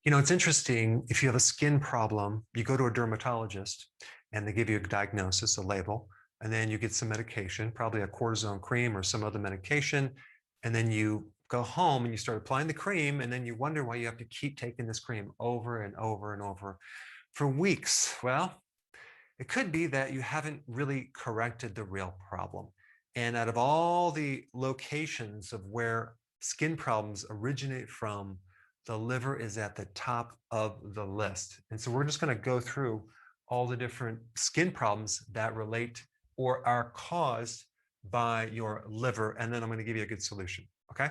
You know, it's interesting. If you have a skin problem, you go to a dermatologist and they give you a diagnosis, a label, and then you get some medication, probably a cortisone cream or some other medication. And then you go home and you start applying the cream, and then you wonder why you have to keep taking this cream over and over and over for weeks. Well, it could be that you haven't really corrected the real problem. And out of all the locations of where skin problems originate from, the liver is at the top of the list. And so we're just going to go through all the different skin problems that relate or are caused by your liver. And then I'm going to give you a good solution. Okay.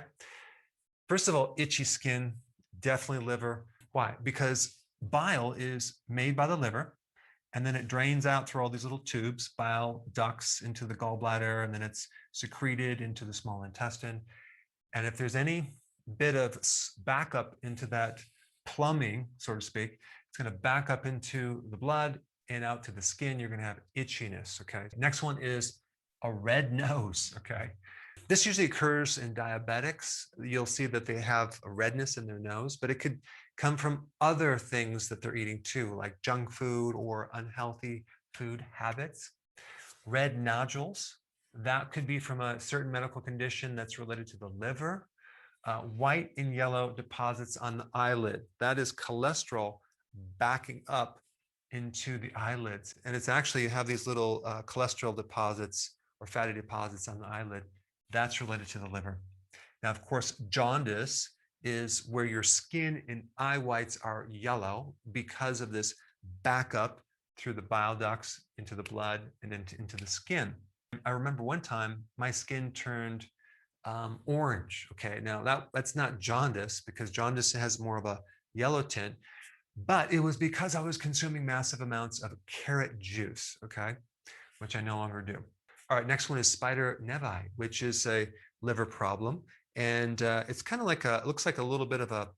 First of all, itchy skin, definitely liver. Why? Because bile is made by the liver, and then it drains out through all these little tubes, bile ducts into the gallbladder, and then it's secreted into the small intestine. And if there's any bit of backup into that plumbing, so to speak, it's going to back up into the blood and out to the skin. You're going to have itchiness. Okay. Next one is a red nose. Okay. This usually occurs in diabetics. You'll see that they have a redness in their nose, but it could come from other things that they're eating too, like junk food or unhealthy food habits. Red nodules, that could be from a certain medical condition that's related to the liver. White and yellow deposits on the eyelid, that is cholesterol backing up into the eyelids. And it's actually, you have these little cholesterol deposits or fatty deposits on the eyelid. That's related to the liver. Now, of course, jaundice is where your skin and eye whites are yellow because of this backup through the bile ducts into the blood and into the skin. I remember one time my skin turned orange. Okay, now that's not jaundice, because jaundice has more of a yellow tint, but it was because I was consuming massive amounts of carrot juice, okay, which I no longer do. All right, next one is spider nevi, which is a liver problem. And it's kind of like it looks like a little bit of a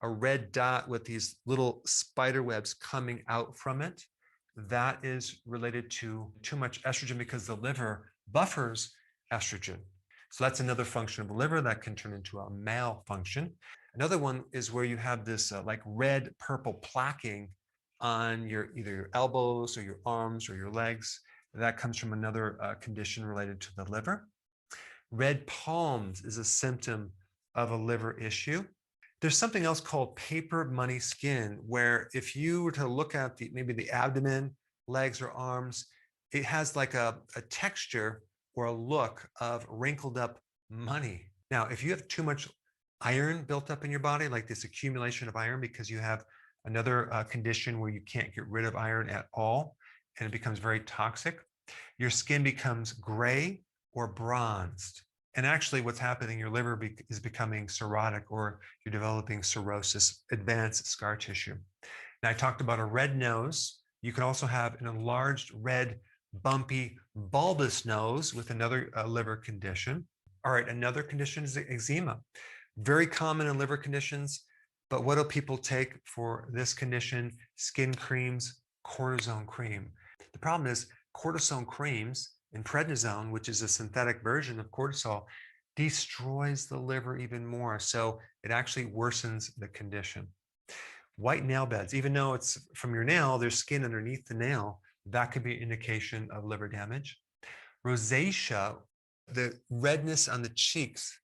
red dot with these little spider webs coming out from it. That is related to too much estrogen, because the liver buffers estrogen. So that's another function of the liver that can turn into a malfunction. Another one is where you have this like red purple plaquing on either your elbows or your arms or your legs. That comes from another condition related to the liver. Red palms is a symptom of a liver issue. There's something else called paper money skin, where if you were to look at maybe the abdomen, legs, or arms, it has like a texture or a look of wrinkled up money. Now, if you have too much iron built up in your body, like this accumulation of iron because you have another condition where you can't get rid of iron at all, and it becomes very toxic, your skin becomes gray or bronzed. And actually what's happening, your liver is becoming cirrhotic, or you're developing cirrhosis, advanced scar tissue. Now, I talked about a red nose. You can also have an enlarged red, bumpy, bulbous nose with another liver condition. All right, another condition is eczema. Very common in liver conditions, but what do people take for this condition? Skin creams, cortisone cream. The problem is cortisone creams and prednisone, which is a synthetic version of cortisol, destroys the liver even more. So it actually worsens the condition. White nail beds, even though it's from your nail, there's skin underneath the nail, that could be an indication of liver damage. Rosacea, the redness on the cheeks,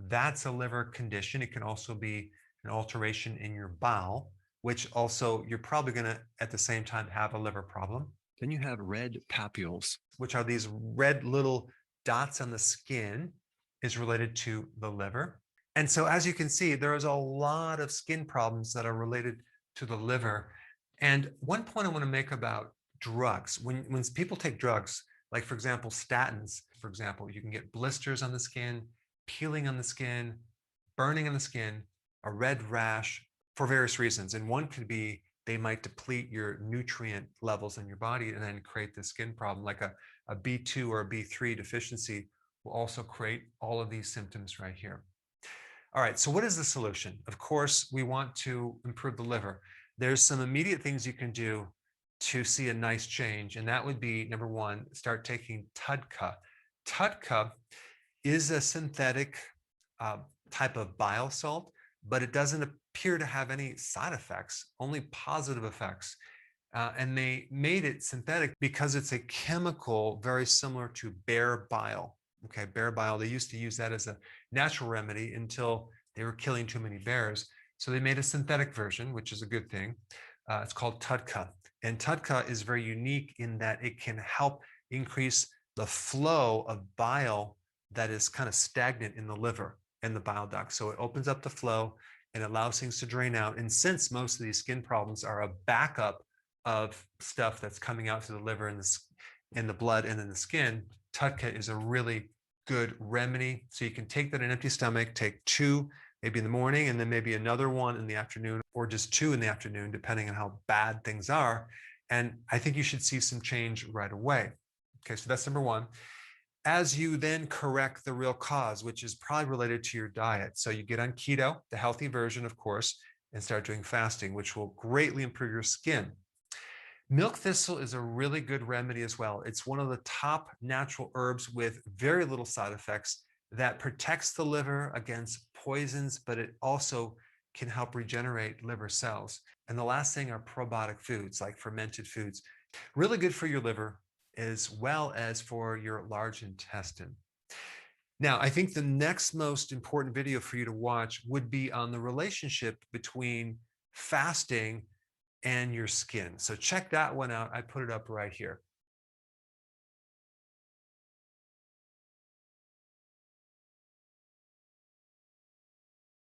that's a liver condition. It can also be an alteration in your bowel, which also you're probably going to at the same time have a liver problem. Then you have red papules, which are these red little dots on the skin, is related to the liver. And so as you can see, there is a lot of skin problems that are related to the liver. And one point I want to make about drugs, when people take drugs, like for example, statins, for example, you can get blisters on the skin, peeling on the skin, burning on the skin, a red rash for various reasons. And one could be they might deplete your nutrient levels in your body and then create the skin problem, like a B2 or a B3 deficiency will also create all of these symptoms right here. All right, so what is the solution? Of course, we want to improve the liver. There's some immediate things you can do to see a nice change, and that would be, number one, start taking TUDCA. TUDCA is a synthetic type of bile salt, but it doesn't appear to have any side effects, only positive effects. And they made it synthetic because it's a chemical very similar to bear bile. Okay, bear bile, they used to use that as a natural remedy until they were killing too many bears. So they made a synthetic version, which is a good thing. It's called TUDCA. And TUDCA is very unique in that it can help increase the flow of bile that is kind of stagnant in the liver and the bile duct. So it opens up the flow and allows things to drain out. And since most of these skin problems are a backup of stuff that's coming out to the liver and the blood and then the skin, TUDCA is a really good remedy. So you can take that on an empty stomach, take 2 maybe in the morning, and then maybe another 1 in the afternoon, or just 2 in the afternoon, depending on how bad things are. And I think you should see some change right away. Okay, so that's number 1. As you then correct the real cause, which is probably related to your diet. So you get on keto, the healthy version, of course, and start doing fasting, which will greatly improve your skin. Milk thistle is a really good remedy as well. It's one of the top natural herbs with very little side effects that protects the liver against poisons, but it also can help regenerate liver cells. And the last thing are probiotic foods, like fermented foods. Really good for your liver as well as for your large intestine. Now, I think the next most important video for you to watch would be on the relationship between fasting and your skin. So check that one out. I put it up right here.